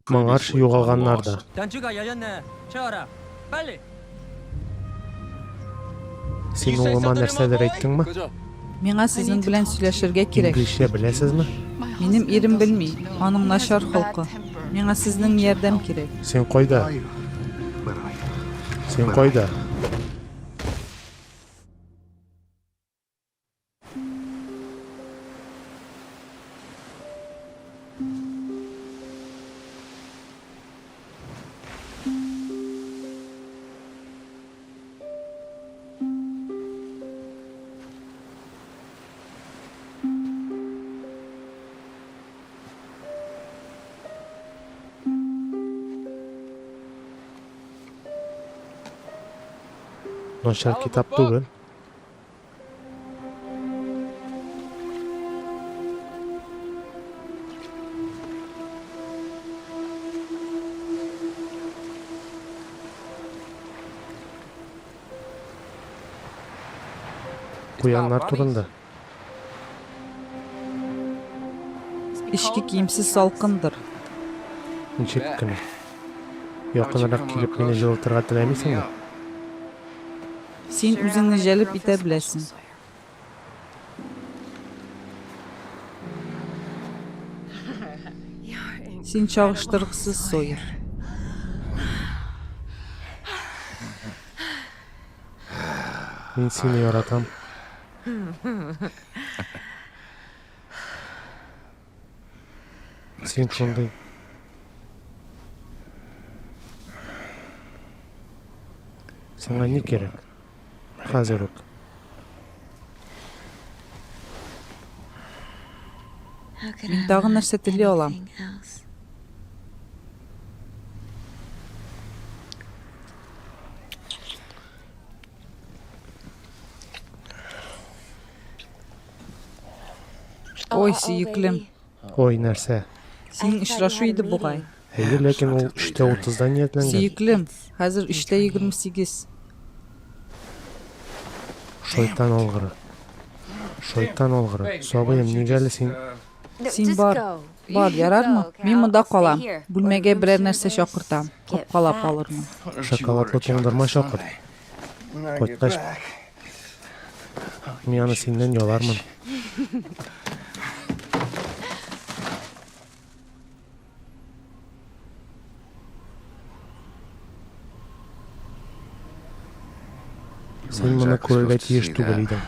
Маңаршы юғалғаннарда. 단추가 열렸네. 채워라. 빨리. Сен оғыма нәрселер айттың ма? Миңа сезнең белән сөйләшергә кирәк. Инглизчә беләсезме? Минем ирем белми, аның начар холкы. Миңа сезнең ярдәм кирәк. Сен кайда? Сен кайда? Начар китап түгел. Куяннар турында. Ишки киемсез салкындыр. Ничек кенә? Якынрак килеп мине җылытырга теләмисеңме? Син үзеңне җәлеп итә беләсең. Син чагыштыргысыз сойыр. Мин сине яратам. Сен шундый. Сиңа ни кирәк? Хәзер үк. Мин тагын нәрсә тели алам. Ой, сөеклем. Ой, нәрсә? Синең очрашу иде бугай. Әйе, ләкин ул 3:30-да ниятләнгән. Сөеклем, хәзер 3:28. Шайтан алгыры. Шайтан алгыры. Сабыем, нигә әле син? Син бар. Бар, ярармы? Мин монда калам. Бүлмәгә берәр нәрсә чакыртам. Капкалап алырмын. Шоколадлы туңдырма чакыр. Кайткач, мин аны синнән ялармын. Син моны күрергә тиеш түгел идең.